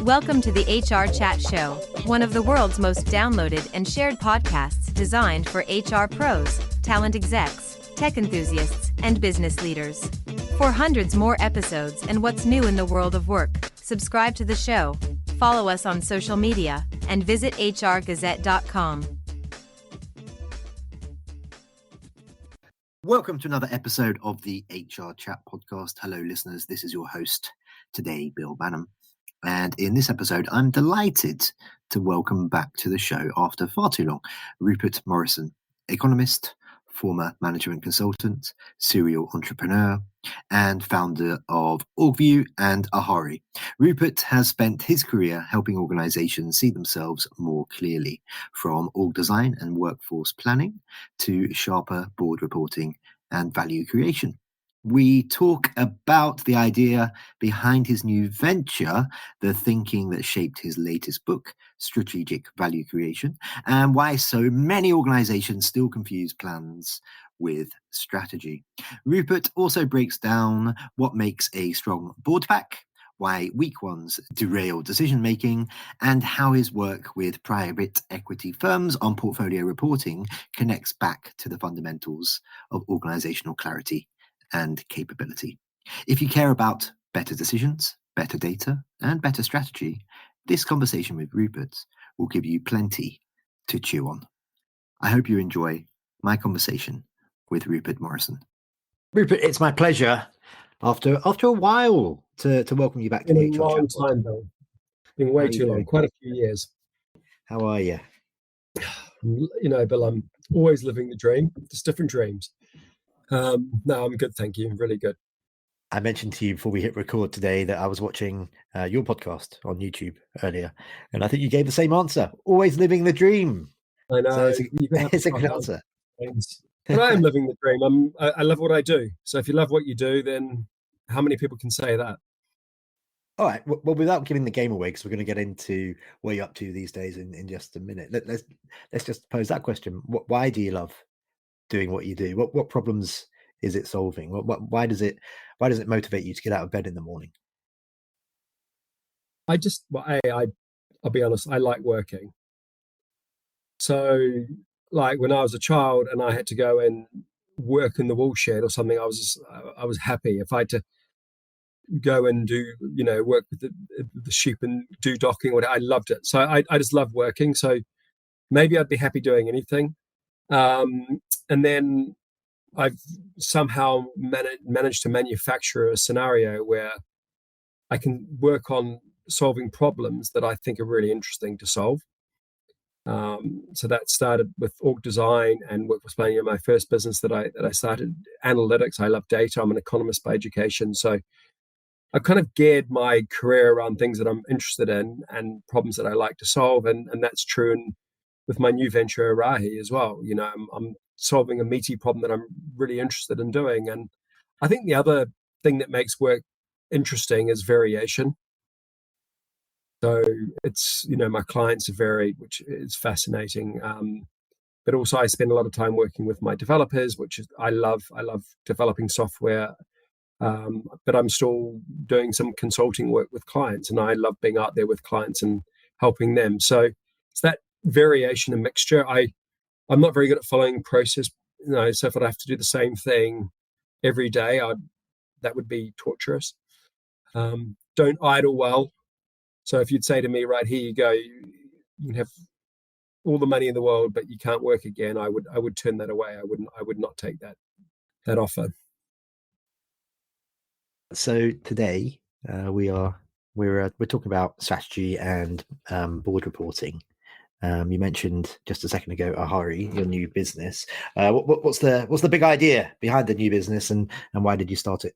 Welcome to the HR Chat Show, one of the world's most downloaded and shared podcasts designed for HR pros, talent execs, tech enthusiasts, and business leaders. For hundreds more episodes and what's new in the world of work, subscribe to the show, follow us on social media, and visit hrgazette.com. Welcome to another episode of the HR Chat podcast. Hello, listeners. This is your host today, Bill Banham. And in this episode, I'm delighted to welcome back to the show after far too long, Rupert Morrison, economist, former management consultant, serial entrepreneur, and founder of OrgView and Ahari. Rupert has spent his career helping organizations see themselves more clearly, from org design and workforce planning to sharper board reporting and value creation. We talk about the idea behind his new venture, the thinking that shaped his latest book, Strategic Value Creation, and why so many organizations still confuse plans with strategy. Rupert also breaks down what makes a strong board pack, why weak ones derail decision-making, and how his work with private equity firms on portfolio reporting connects back to the fundamentals of organizational clarity and capability. If you care about better decisions, better data, and better strategy, this conversation with Rupert will give you plenty to chew on. I hope you enjoy my conversation with Rupert Morrison. Rupert, it's my pleasure after a while to welcome you back to the HR Chat. Been a long time, Bill. Been way too long, quite a few years. How are you? You know, Bill, I'm always living the dream, just different dreams. No, I'm good, thank you. Really good. I mentioned to you before we hit record today that I was watching your podcast on YouTube earlier, and I think you gave the same answer. Always living the dream. I know. So it's a good answer. But I am living the dream. I love what I do. So if you love what you do, then how many people can say that? All right. Well, without giving the game away, because we're going to get into what you're up to these days in just a minute. Let's just pose that question. Why do you love doing what you do? What problems is it solving? Why does it motivate you to get out of bed in the morning? I'll be honest, I like working. So like when I was a child and I had to go and work in the wool shed or something, I was happy. If I had to go and do, work with the sheep and do docking, I loved it. So I just love working. So maybe I'd be happy doing anything. And then I've somehow managed to manufacture a scenario where I can work on solving problems that I think are really interesting to solve. So that started with org design and workforce planning in my first business that I started. Analytics. I love data. I'm an economist by education. So I've kind of geared my career around things that I'm interested in and problems that I like to solve. And that's true with my new venture, Rahi, as well. I'm solving a meaty problem that I'm really interested in doing. And I think the other thing that makes work interesting is variation. So it's, my clients are varied, which is fascinating. But also I spend a lot of time working with my developers, which is, I love developing software. But I'm still doing some consulting work with clients, and I love being out there with clients and helping them. So it's that variation and mixture. I'm not very good at following process, so if I have to do the same thing every day, that would be torturous. Don't idle well. So if you'd say to me, right, here you go, you can have all the money in the world, but you can't work again, I would turn that away. I would not take that offer. So today we're talking about strategy and board reporting. You mentioned just a second ago, Ahari, your new business. What's the big idea behind the new business, and why did you start it?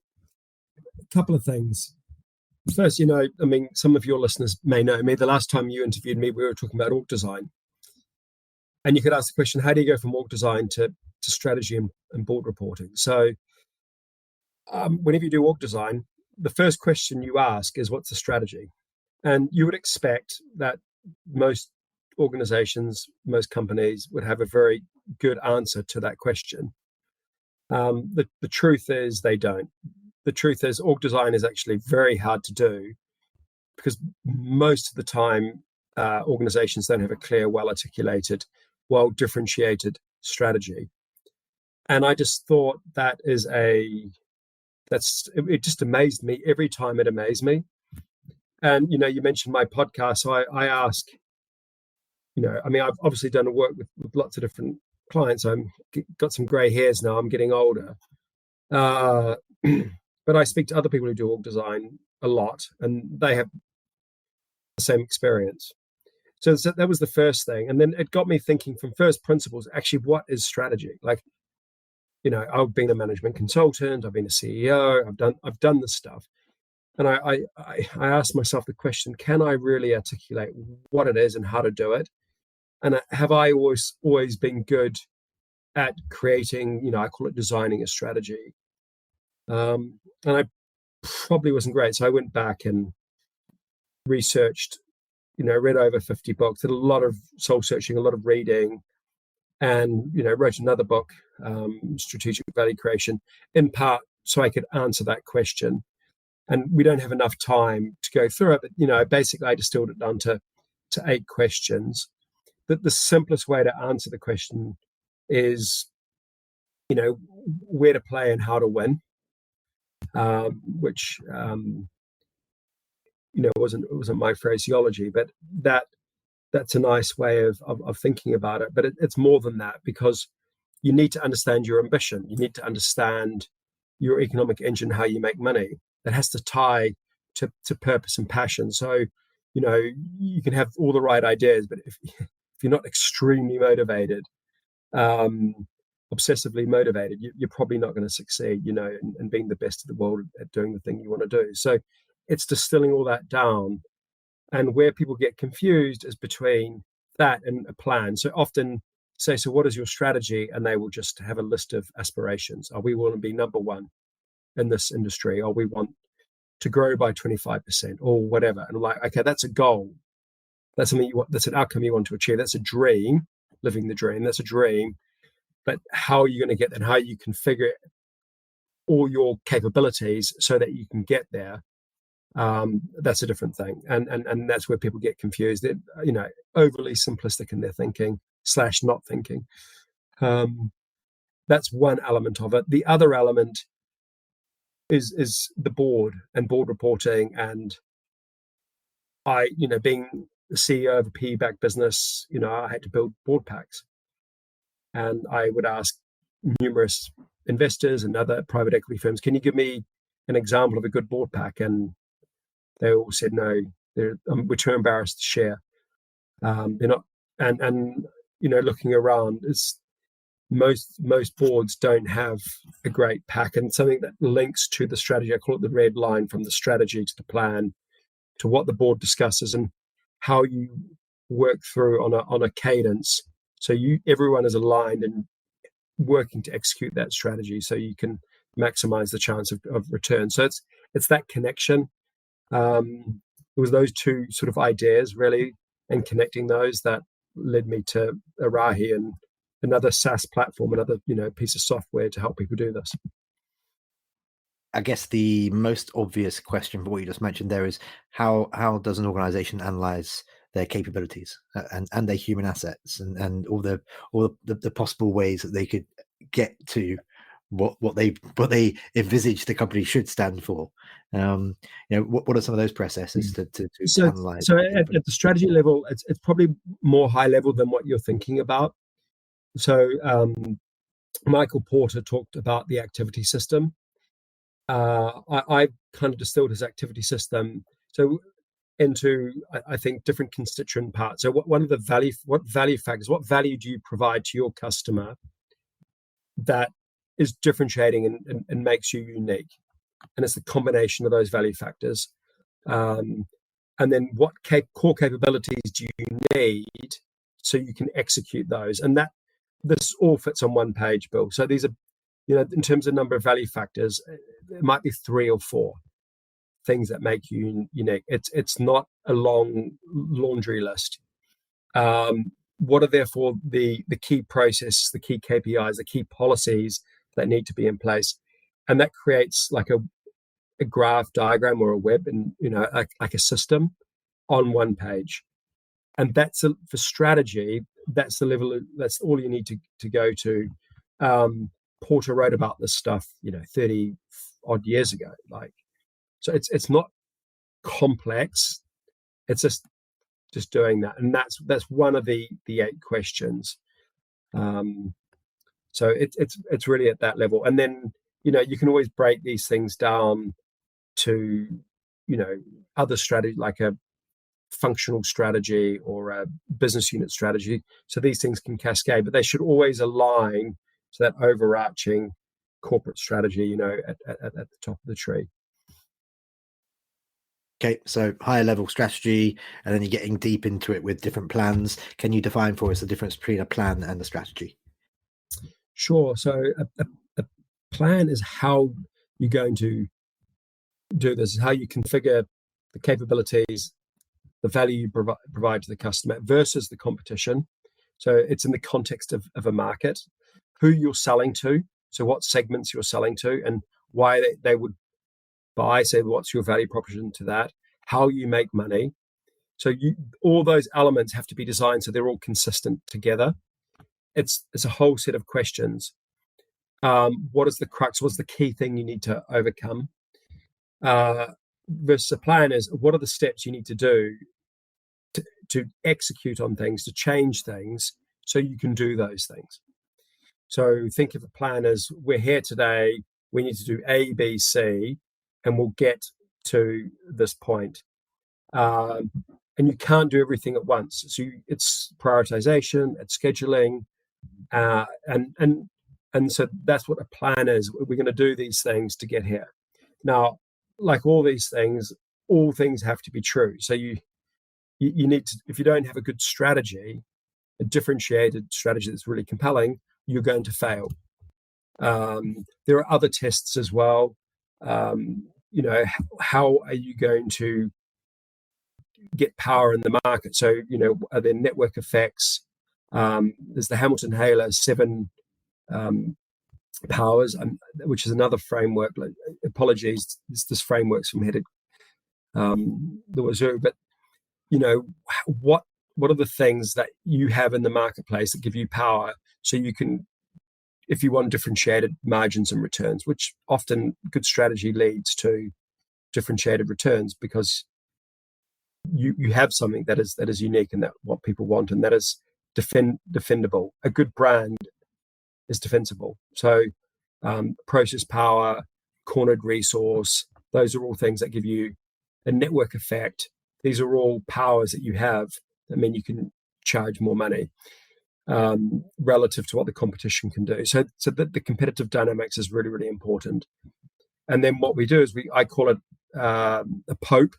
A couple of things. First, some of your listeners may know me. The last time you interviewed me, we were talking about org design, and you could ask the question: how do you go from org design to strategy and board reporting? So, whenever you do org design, the first question you ask is, "What's the strategy?" And you would expect that most organizations, most companies would have a very good answer to that question. The truth is they don't. The truth is org design is actually very hard to do because most of the time organizations don't have a clear, well-articulated, well-differentiated strategy. And I just thought it just amazed me every time. It amazed me. And, you mentioned my podcast. So I ask, I've obviously done work with lots of different clients. I'm got some gray hairs now. I'm getting older. But I speak to other people who do org design a lot, and they have the same experience. So that was the first thing. And then it got me thinking from first principles, actually, what is strategy? Like, I've been a management consultant, I've been a CEO, I've done this stuff. And I asked myself the question, can I really articulate what it is and how to do it? And have I always been good at creating, I call it designing a strategy. And I probably wasn't great. So I went back and researched, read over 50 books, did a lot of soul searching, a lot of reading, and, wrote another book, Strategic Value Creation, in part so I could answer that question. And we don't have enough time to go through it, but, basically I distilled it down to 8 questions. That the simplest way to answer the question is, where to play and how to win, which, wasn't my phraseology, but that's a nice way of thinking about it. But it's more than that, because you need to understand your ambition. You need to understand your economic engine, how you make money. That has to tie to purpose and passion. So, you can have all the right ideas, but if you're not extremely motivated, obsessively motivated, you're probably not going to succeed, in being the best in the world at doing the thing you want to do. So it's distilling all that down. And where people get confused is between that and a plan. So often say, so what is your strategy? And they will just have a list of aspirations. We want to be number one in this industry, or we want to grow by 25%, or whatever. And I'm like, okay, that's a goal. That's something you want. That's an outcome you want to achieve. That's a dream, living the dream. That's a dream. But how are you going to get there, and how you configure all your capabilities so that you can get there? That's a different thing. And that's where people get confused. They're, overly simplistic in their thinking / not thinking. That's one element of it. The other element is the board and board reporting. And I, being the CEO of a PE-backed business, I had to build board packs. And I would ask numerous investors and other private equity firms, can you give me an example of a good board pack? And they all said no. We're too embarrassed to share. They're not. And looking around, is most boards don't have a great pack, and something that links to the strategy. I call it the red line, from the strategy to the plan to what the board discusses and how you work through on a cadence. So everyone is aligned and working to execute that strategy, so you can maximize the chance of return. So it's that connection. It was those two sort of ideas really, and connecting those, that led me to Arahi and another SaaS platform, another piece of software to help people do this. I guess the most obvious question for what you just mentioned there is how does an organization analyze their capabilities and their human assets and all the possible ways that they could get to what they envisage the company should stand for. What are some of those processes to analyze? So at the strategy level, it's probably more high level than what you're thinking about. So Michael Porter talked about the activity system. I kind of distilled his activity system into, I think, different constituent parts. So what value factors, what value do you provide to your customer that is differentiating and makes you unique? And it's the combination of those value factors. And then what core capabilities do you need so you can execute those? And this all fits on one page, Bill. So these are, in terms of number of value factors, it might be 3 or 4 things that make you unique. It's not a long laundry list. What are therefore the key processes, the key KPIs, the key policies that need to be in place? And that creates like a graph diagram or a web, and like a system on one page. And for strategy, that's the level. That's all you need to go to. Porter wrote about this stuff, 30 odd years ago. So it's not complex. It's just doing that, and that's one of the 8 questions. So it's really at that level, and then you can always break these things down to other strategy, like a functional strategy or a business unit strategy. So these things can cascade, but they should always align to that overarching corporate strategy, at the top of the tree. Okay, so higher level strategy, and then you're getting deep into it with different plans. Can you define for us the difference between a plan and a strategy? Sure. So a plan is how you're going to do this, how you configure the capabilities, the value you provide to the customer versus the competition. So it's in the context of a market, who you're selling to, so what segments you're selling to, and why they would buy. So what's your value proposition to that, how you make money. So all those elements have to be designed so they're all consistent together. It's a whole set of questions. What is the crux? What's the key thing you need to overcome? Versus a plan is, what are the steps you need to do to execute on things, to change things, so you can do those things. So think of a plan as, we're here today, we need to do A, B, C, and we'll get to this point. And you can't do everything at once. So it's prioritization, it's scheduling, and so that's what a plan is. We're going to do these things to get here. Now, like all these things, all things have to be true. So you need to, if you don't have a good strategy, a differentiated strategy that's really compelling, you're going to fail. There are other tests as well. How are you going to get power in the market? So, are there network effects? There's the Hamilton-Haler 7 powers, which is another framework. Apologies, this framework's from headed the wazoo, but what are the things that you have in the marketplace that give you power, so you can, if you want differentiated margins and returns, which often good strategy leads to differentiated returns, because you have something that is unique and that what people want, and that is defendable. A good brand is defensible. So process power, cornered resource, those are all things that give you a network effect. These are all powers that you have that mean you can charge more money relative to what the competition can do. So the competitive dynamics is really, really important. And then what we do is I call it a POPE,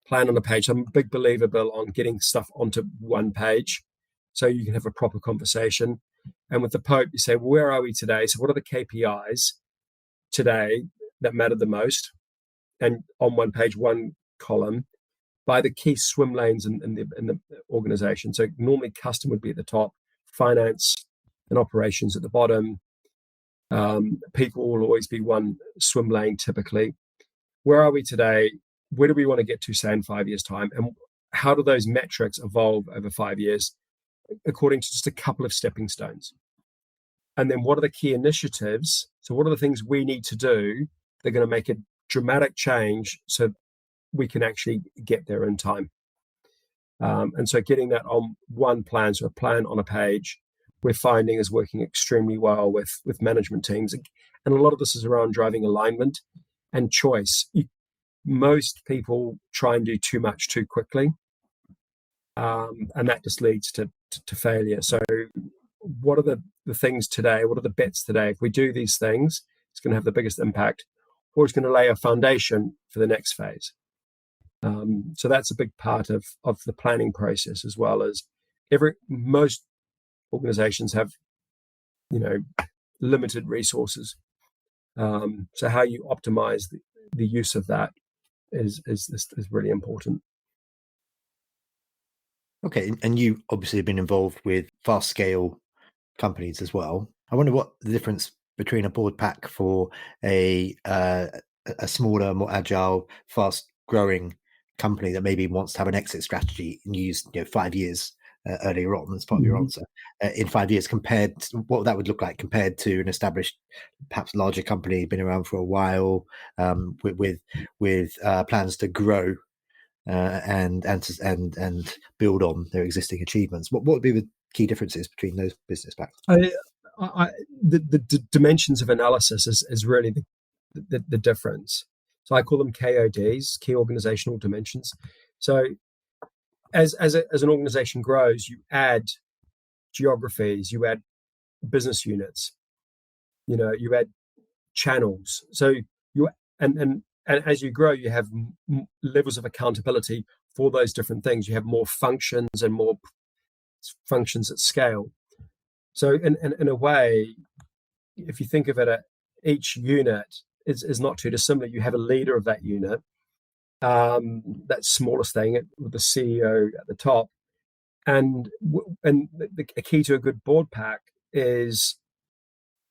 plan on a page. I'm a big believer, Bill, on getting stuff onto one page so you can have a proper conversation. And with the POPE, you say, well, where are we today? So what are the KPIs today that matter the most? And on one page, one column, by the key swim lanes in the organization. So normally custom would be at the top, finance and operations at the bottom. People will always be one swim lane typically. Where are we today? Where do we want to get to, say, in 5 years' time? And how do those metrics evolve over 5 years according to just a couple of stepping stones? And then what are the key initiatives? So what are the things we need to do that are going to make a dramatic change so we can actually get there in time? And so getting that on one plan, so a plan on a page, we're finding is working extremely well with management teams. And a lot of this is around driving alignment and choice. Most people try and do too much too quickly, and that just leads to failure. So what are the things today? What are the bets today? If we do these things, it's going to have the biggest impact, or it's going to lay a foundation for the next phase. So that's a big part of the planning process, as well as most organizations have, limited resources. So how you optimize the use of that is really important. Okay, and you obviously have been involved with fast scale companies as well. I wonder what the difference between a board pack for a a smaller, more agile, fast growing company that maybe wants to have an exit strategy and use 5 years earlier on as part of your answer, in 5 years, compared to what that would look like compared to an established, perhaps larger company, been around for a while, with plans to grow and build on their existing achievements. What would be the key differences between those business backgrounds? The dimensions of analysis is really the difference. So I call them KODs, key organizational dimensions. So as an organization grows, you add geographies, you add business units, you add channels. So and as you grow, you have levels of accountability for those different things. You have more functions and more functions at scale. So in a way, if you think of it, each unit is not too dissimilar. You have a leader of that unit, that smallest thing with the CEO at the top, and the key to a good board pack is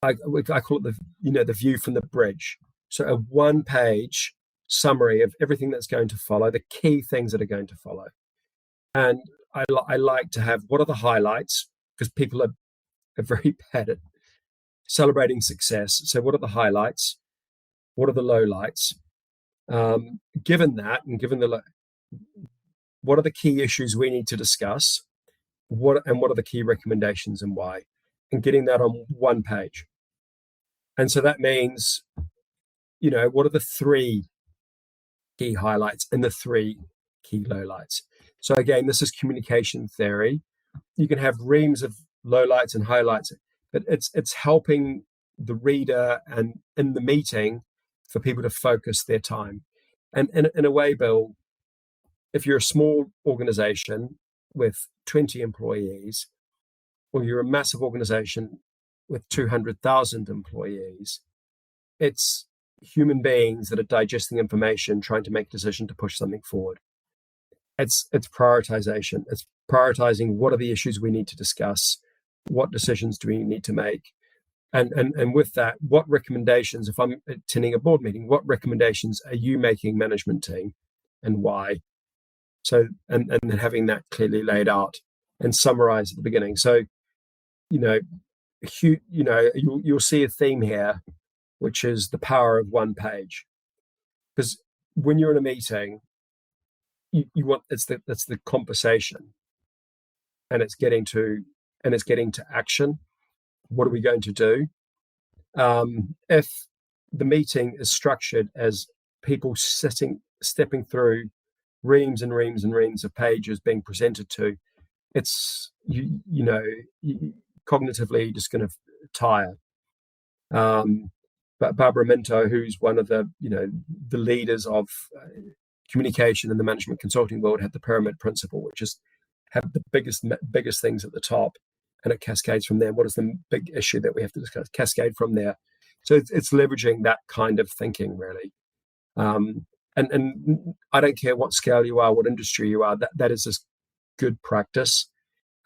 I call it the view from the bridge. So a one-page summary of everything that's going to follow, the key things that are going to follow, and I like to have what are the highlights, because people are very bad at celebrating success. So what are the highlights? What are the lowlights? Given that, and given what are the key issues we need to discuss? What are the key recommendations and why? And getting that on one page. And so that means, what are the 3 key highlights and the 3 key lowlights? So again, this is communication theory. You can have reams of lowlights and highlights, but it's helping the reader and in the meeting for people to focus their time. And in a way, Bill, if you're a small organization with 20 employees, or you're a massive organization with 200,000 employees, it's human beings that are digesting information, trying to make a decision to push something forward. It's prioritization. It's prioritizing what are the issues we need to discuss, what decisions do we need to make, and with that, what recommendations, if I'm attending a board meeting, what recommendations are you making, management team, and why? So and then having that clearly laid out and summarized at the beginning. So you'll see a theme here, which is the power of one page. Because when you're in a meeting, you want that's the conversation, and it's getting to action. What are we going to do? If the meeting is structured as people stepping through reams and reams and reams of pages being presented to, it's cognitively just going to tire. But Barbara Minto, who's one of the leaders of communication in the management consulting world, had the pyramid principle, which is have the biggest things at the top, and it cascades from there. What is the big issue that we have to discuss? Cascade from there. So it's leveraging that kind of thinking, really. And I don't care what scale you are, what industry you are, that is just good practice.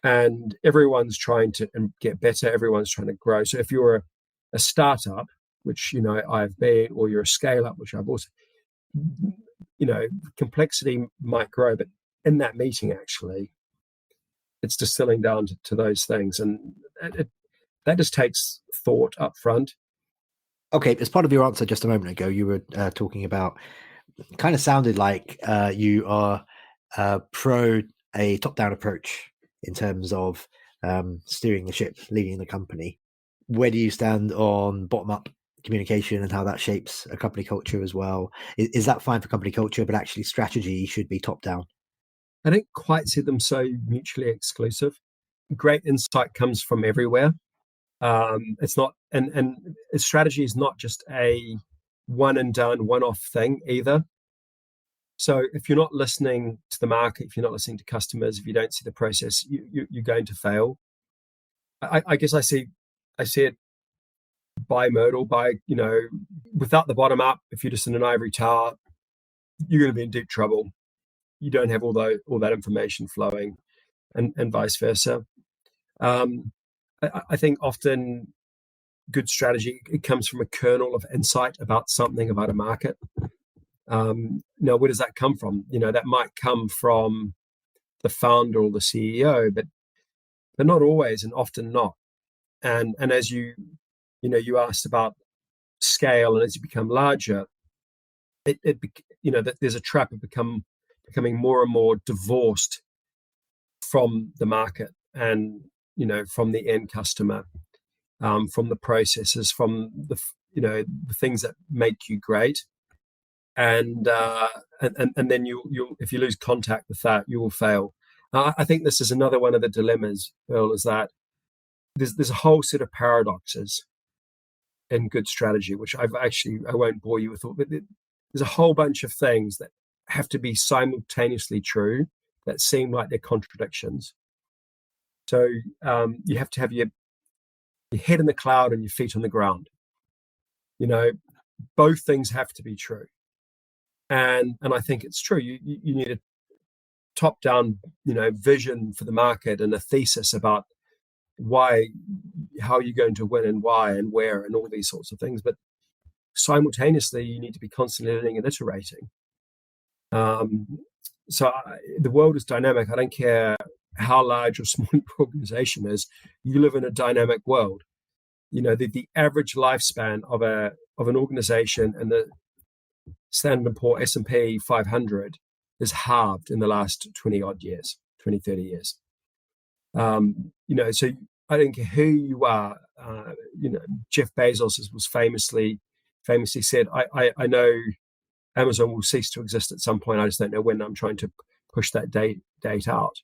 And everyone's trying to get better. Everyone's trying to grow. So if you're a startup, which I've been, or you're a scale up, which I've also, complexity might grow, but in that meeting, actually, it's distilling down to those things, and that just takes thought up front. Okay, as part of your answer just a moment ago, you were talking about, kind of sounded like you are pro a top-down approach in terms of steering the ship, leading the company. Where do you stand on bottom-up communication and how that shapes a company culture as well? Is that fine for company culture, but actually strategy should be top-down? I don't quite see them so mutually exclusive. Great insight comes from everywhere. It's not, and strategy is not just a one and done, one-off thing either. So if you're not listening to the market, if you're not listening to customers, if you don't see the process, you're going to fail. I guess I see it bimodal, without the bottom up. If you're just in an ivory tower, you're going to be in deep trouble. You don't have all that information flowing, and vice versa. I think often good strategy, it comes from a kernel of insight about something, about a market. Now, where does that come from? That might come from the founder or the CEO, but not always, and often not. And as you asked about scale, and as you become larger, that there's a trap of becoming more and more divorced from the market, and from the end customer, from the processes, from the things that make you great, and then you if you lose contact with that, you will fail. I think this is another one of the dilemmas, Bill, is that there's a whole set of paradoxes in good strategy, which I won't bore you with, but there's a whole bunch of things that have to be simultaneously true that seem like they're contradictions. So you have to have your head in the cloud and your feet on the ground. Both things have to be true. And I think it's true. You need a top-down, vision for the market and a thesis about how you're going to win and why and where and all these sorts of things. But simultaneously, you need to be constantly learning and iterating. So the world is dynamic. I don't care how large or small your organization is. You live in a dynamic world. The average lifespan of an organization and the Standard & Poor's S&P 500 is halved in the last 20 years. So I don't care who you are. Jeff Bezos was famously said, I know Amazon will cease to exist at some point. I just don't know when. I'm trying to push that date out.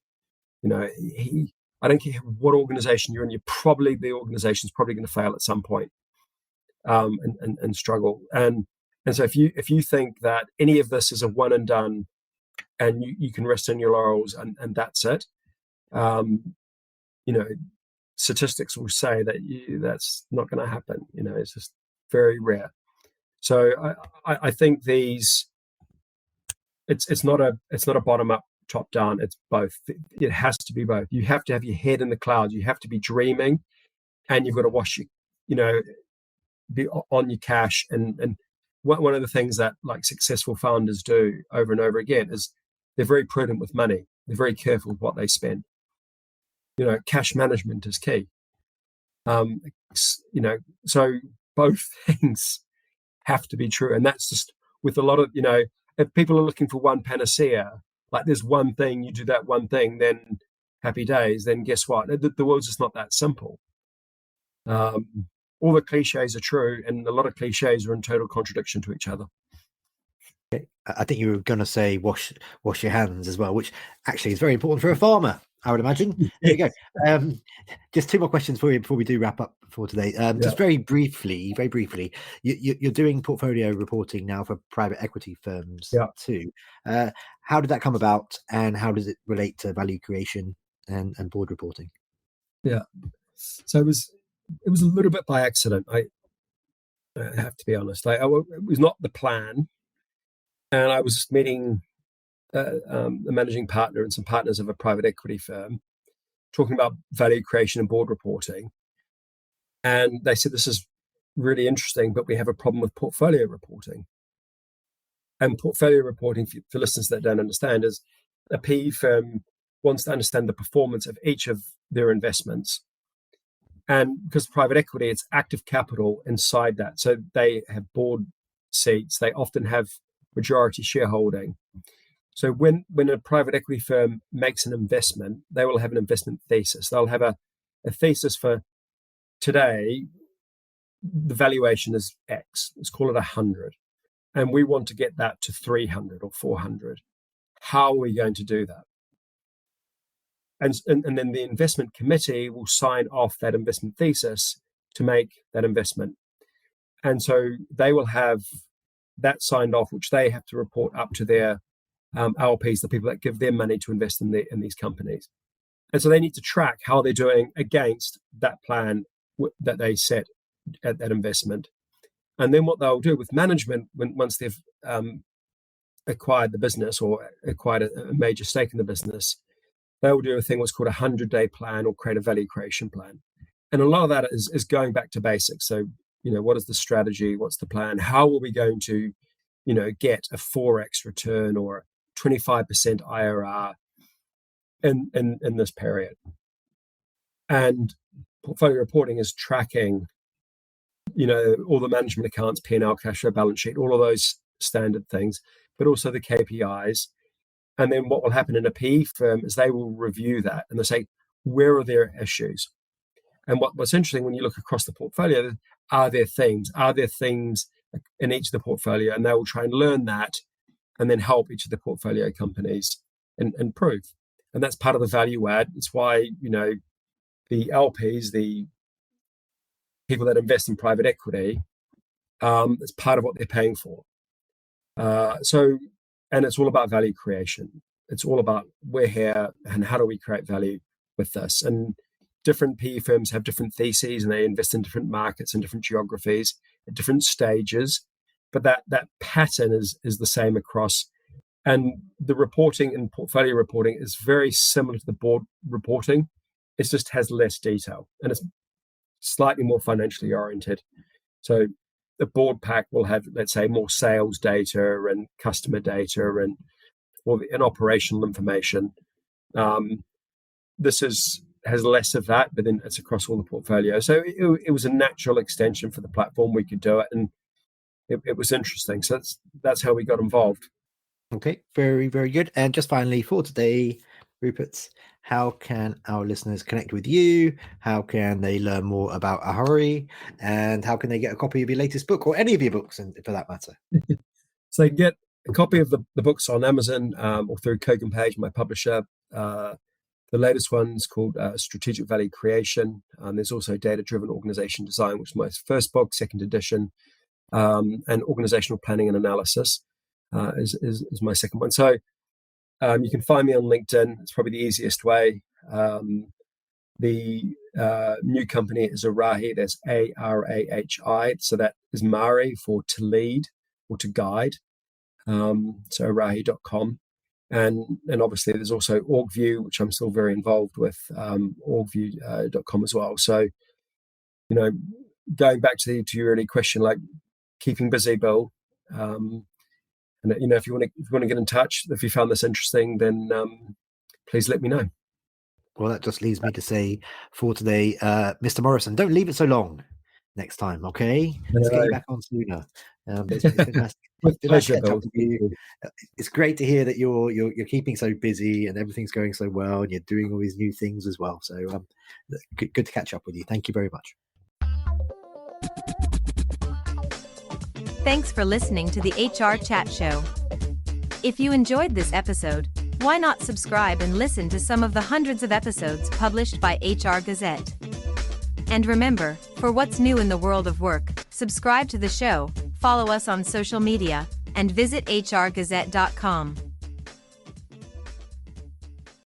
I don't care what organization you're in. The organization's probably going to fail at some point, and struggle. And so if you think that any of this is a one and done, and you can rest on your laurels and that's it, statistics will say that that's not going to happen. It's just very rare. So I think it's not a bottom up, top down. It's both. It has to be both. You have to have your head in the clouds. You have to be dreaming, and you've got to be on your cash. And one of the things that successful founders do over and over again is they're very prudent with money. They're very careful with what they spend. Cash management is key. So both things have to be true. And that's just with a lot of, if people are looking for one panacea, there's one thing, you do that one thing, then happy days, then guess what? The world's just not that simple. All the cliches are true, and a lot of cliches are in total contradiction to each other. I think you were going to say wash your hands as well, which actually is very important for a farmer, I would imagine. There you go. Just two more questions for you before we do wrap up for today. Just very briefly, you're doing portfolio reporting now for private equity firms too. How did that come about, and how does it relate to value creation and board reporting? Yeah, so it was a little bit by accident. I have to be honest. It was not the plan, and I was meeting the managing partner and some partners of a private equity firm, talking about value creation and board reporting. And they said, this is really interesting, but we have a problem with portfolio reporting. And portfolio reporting, for listeners that don't understand, is a PE firm wants to understand the performance of each of their investments. And because private equity, it's active capital inside that. So they have board seats. They often have majority shareholding. So when a private equity firm makes an investment, they will have an investment thesis. They'll have a thesis for today. The valuation is X. Let's call it 100. And we want to get that to 300 or 400. How are we going to do that? And then the investment committee will sign off that investment thesis to make that investment. And so they will have that signed off, which they have to report up to their LPs, the people that give their money to invest in these companies. And so they need to track how they're doing against that plan that they set at that investment. And then what they'll do with management, once they've acquired the business or acquired a major stake in the business, they will do a thing what's called a 100-day plan or create a value creation plan. And a lot of that is going back to basics. So, what is the strategy? What's the plan? How are we going to, get a 4x return or a 25% IRR in this period? And portfolio reporting is tracking, all the management accounts, P&L, cash flow, balance sheet, all of those standard things, but also the KPIs. And then what will happen in a PE firm is they will review that and they say, where are their issues? And what's interesting when you look across the portfolio, are there things in each of the portfolio? And they will try and learn that and then help each of the portfolio companies improve. And that's part of the value add. It's why, the LPs, the people that invest in private equity, it's part of what they're paying for. And it's all about value creation. It's all about we're here and how do we create value with this? And different PE firms have different theses and they invest in different markets and different geographies at different stages. But that pattern is the same across. And the reporting and portfolio reporting is very similar to the board reporting. It just has less detail and it's slightly more financially oriented. So the board pack will have, let's say, more sales data and customer data and operational information. This has less of that, but then it's across all the portfolio. So it was a natural extension for the platform. We could do it, and it was interesting. So that's how we got involved. Okay, very, very good. And just finally for today, Rupert, how can our listeners connect with you? How can they learn more about Ahuri? And how can they get a copy of your latest book or any of your books, for that matter? So you can get a copy of the books on Amazon or through Kogan Page, my publisher. The latest one's called Strategic Value Creation. There's also Data-Driven Organization Design, which is my first book, second edition, and Organizational Planning and Analysis is my second one. So you can find me on LinkedIn. It's probably the easiest way. The new company is Arahi. That's Arahi. So that is Mari for to lead or to guide. So arahi.com. And obviously there's also OrgView, which I'm still very involved with, orgview.com as well. So, going back to your early question, like keeping busy, Bill, and if you want to get in touch, if you found this interesting, then please let me know. Well, that just leaves me to say for today, Mr. Morrison, don't leave it so long next time, okay? Let's get you back on sooner. It's been nice. With pleasure, Bill. It's great to hear that you're keeping so busy and everything's going so well, and you're doing all these new things as well. So good to catch up with you. Thank you very much. Thanks for listening to the HR Chat Show. If you enjoyed this episode, why not subscribe and listen to some of the hundreds of episodes published by HR Gazette? And remember, for what's new in the world of work, subscribe to the show, follow us on social media, and visit hrgazette.com.